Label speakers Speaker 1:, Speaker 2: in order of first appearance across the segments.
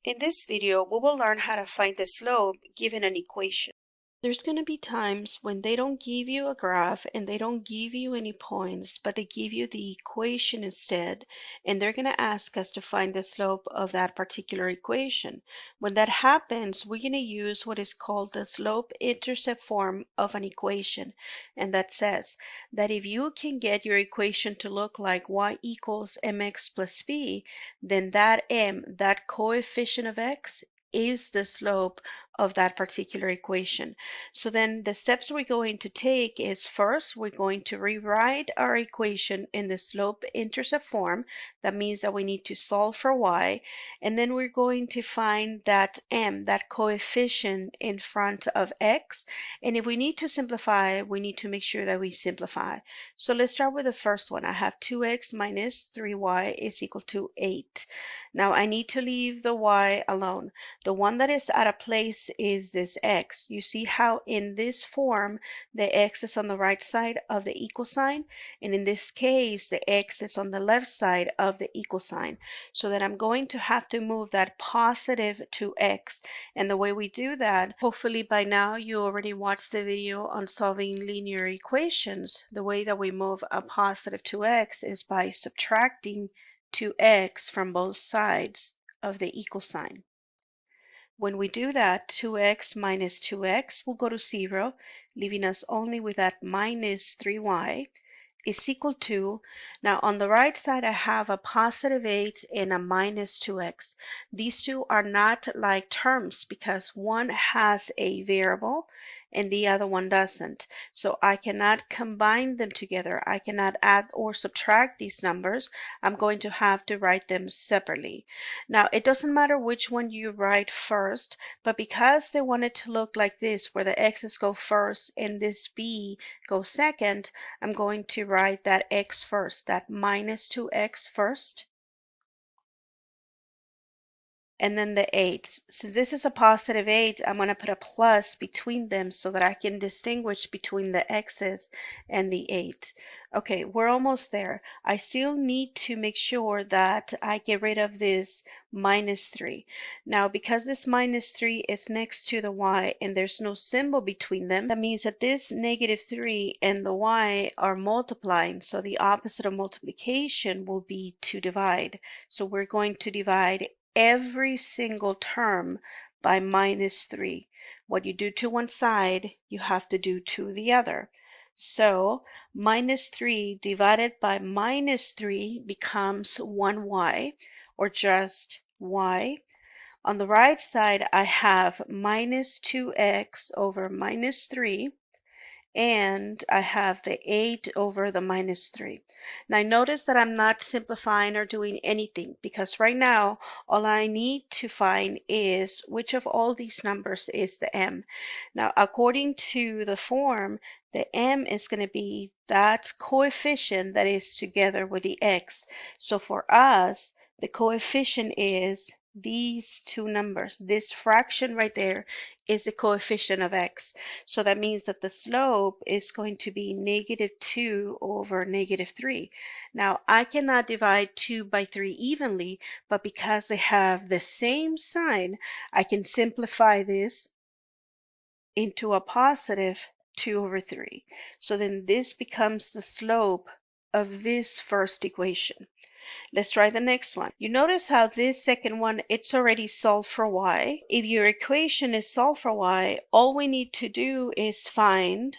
Speaker 1: In this video, we will learn how to find the slope given an equation.
Speaker 2: There's going to be times when they don't give you a graph and they don't give you any points, but they give you the equation instead, and they're going to ask us to find the slope of that particular equation. When that happens, we're going to use what is called the slope-intercept form of an equation, and that says that if you can get your equation to look like y equals mx plus b, then that that coefficient of x, is the slope of that particular equation. So then the steps we're going to take is first, we're going to rewrite our equation in the slope-intercept form. That means that we need to solve for y. And then we're going to find that that coefficient in front of x. And if we need to simplify, we need to make sure that we simplify. So let's start with the first one. I have 2x minus 3y is equal to 8. Now I need to leave the y alone. The one that is out of place is this x. You see how in this form the x is on the right side of the equal sign, and in this case the x is on the left side of the equal sign. So that I'm going to have to move that positive to x. And the way we do that, hopefully by now you already watched the video on solving linear equations. The way that we move a positive to x is by subtracting 2x from both sides of the equal sign. When we do that, 2x minus 2x will go to 0, leaving us only with that minus 3y is equal to, now on the right side I have a positive 8 and a minus 2x. These two are not like terms because one has a variable and the other one doesn't. So I cannot combine them together. I cannot add or subtract these numbers. I'm going to have to write them separately. Now it doesn't matter which one you write first, but because they want it to look like this, where the x's go first and this b goes second, I'm going to write that x first, that minus 2x first, and then the 8. Since this is a positive 8, I'm going to put a plus between them so that I can distinguish between the x's and the 8. Okay, we're almost there. I still need to make sure that I get rid of this minus 3. Now, because this minus 3 is next to the y and there's no symbol between them, that means that this negative 3 and the y are multiplying. So the opposite of multiplication will be to divide. So we're going to divide every single term by minus 3. What you do to one side, you have to do to the other. So minus 3 divided by minus 3 becomes 1y, or just y. On the right side, I have minus 2x over minus 3, and I have the 8 over the minus 3. Now notice that I'm not simplifying or doing anything because right now all I need to find is which of all these numbers is the m. Now according to the form, the m is going to be that coefficient that is together with the x. So for us, the coefficient is these two numbers. This fraction right there is the coefficient of x. So that means that the slope is going to be negative 2 over negative 3. Now, I cannot divide 2 by 3 evenly, but because they have the same sign, I can simplify this into a positive 2 over 3. So then this becomes the slope of this first equation. Let's try the next one. You notice how this second one, it's already solved for y. If your equation is solved for y, all we need to do is find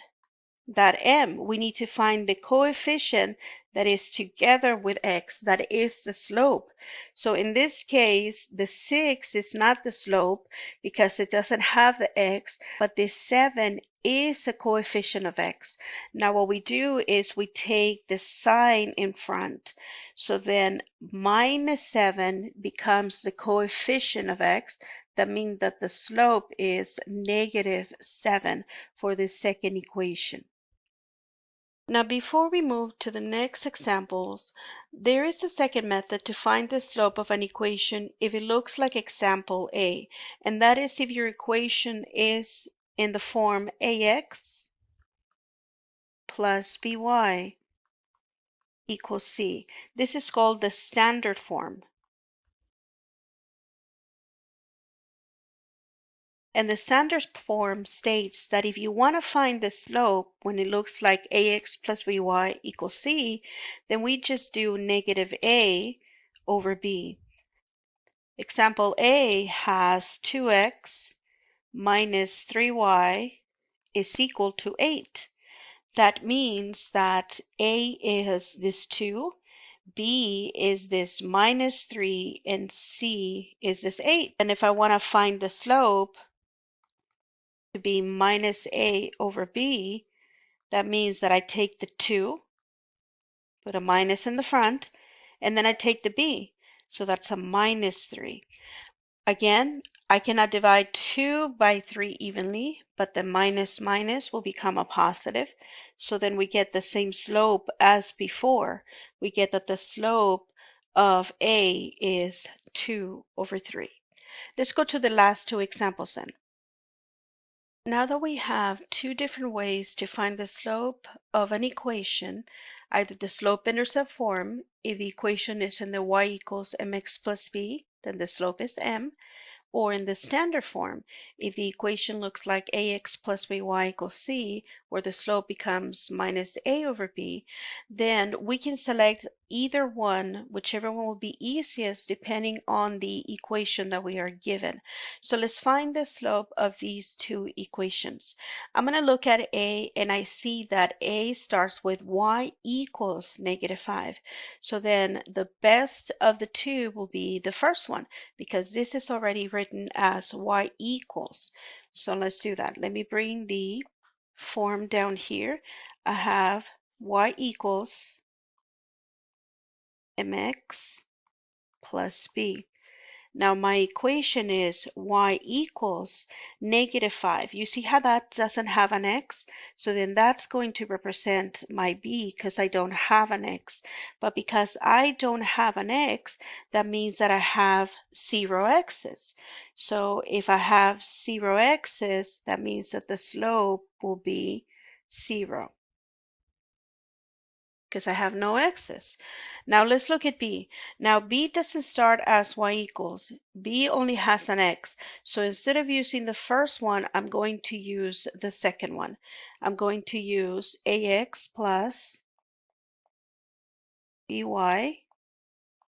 Speaker 2: that m. We need to find the coefficient that is together with x, that is the slope. So in this case, the 6 is not the slope because it doesn't have the x, but the 7 is a coefficient of x. Now what we do is we take the sign in front. So then minus 7 becomes the coefficient of x. That means that the slope is negative 7 for the second equation. Now before we move to the next examples, there is a second method to find the slope of an equation if it looks like example A, and that is if your equation is in the form ax plus by equals c. This is called the standard form. And the standard form states that if you want to find the slope when it looks like ax plus by equals c, then we just do negative a over b. Example A has 2x minus 3y is equal to 8. That means that A is this 2, B is this minus 3, and C is this 8. And if I want to find the slope to be minus A over B, that means that I take the 2, put a minus in the front, and then I take the B. So that's a minus 3. Again, I cannot divide 2 by 3 evenly, but the minus minus will become a positive. So then we get the same slope as before. We get that the slope of A is 2 over 3. Let's go to the last two examples then. Now that we have two different ways to find the slope of an equation, either the slope-intercept form, if the equation is in the y equals mx plus b, then the slope is m, or in the standard form, if the equation looks like ax plus by equals c, where the slope becomes minus a over b, then we can select either one, whichever one will be easiest depending on the equation that we are given. So let's find the slope of these two equations. I'm going to look at a, and I see that a starts with y equals negative 5. So then the best of the two will be the first one, because this is already written as y equals. So let's do that. Let me bring the form down here. I have y equals mx plus b. Now my equation is y equals negative 5. You see how that doesn't have an x? So then that's going to represent my b because I don't have an x. But because I don't have an x, that means that I have 0 x's. So if I have 0 x's, that means that the slope will be 0 because I have no x's. Now let's look at b. Now b doesn't start as y equals. B only has an x. So instead of using the first one, I'm going to use the second one. I'm going to use ax plus by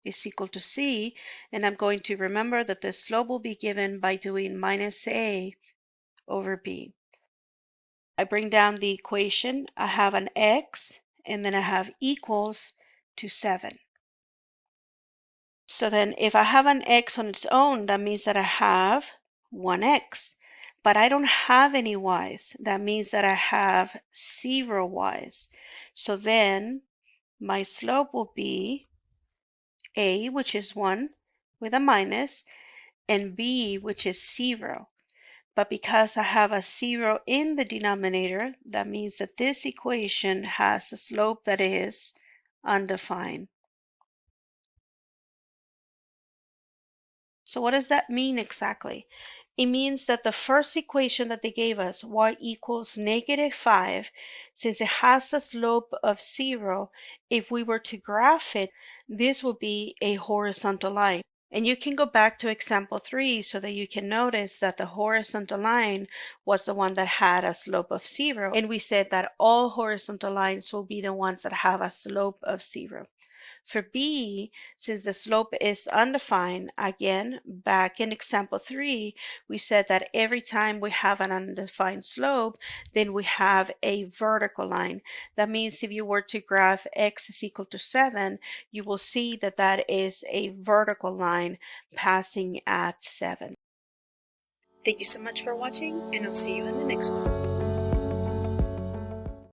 Speaker 2: is equal to c, and I'm going to remember that the slope will be given by doing minus a over b. I bring down the equation. I have an x, and then I have equals to 7. So then if I have an x on its own, that means that I have 1x. But I don't have any y's. That means that I have 0 y's. So then my slope will be a, which is 1, with a minus, and b, which is 0. But because I have a 0 in the denominator, that means that this equation has a slope that is undefined. So what does that mean exactly? It means that the first equation that they gave us, y equals negative 5, since it has the slope of 0, if we were to graph it, this would be a horizontal line. And you can go back to example 3 so that you can notice that the horizontal line was the one that had a slope of 0. And we said that all horizontal lines will be the ones that have a slope of 0. For b, since the slope is undefined, again, back in example 3, we said that every time we have an undefined slope, then we have a vertical line. That means if you were to graph x is equal to 7, you will see that that is a vertical line passing at 7.
Speaker 1: Thank you so much for watching, and I'll see you in the next one.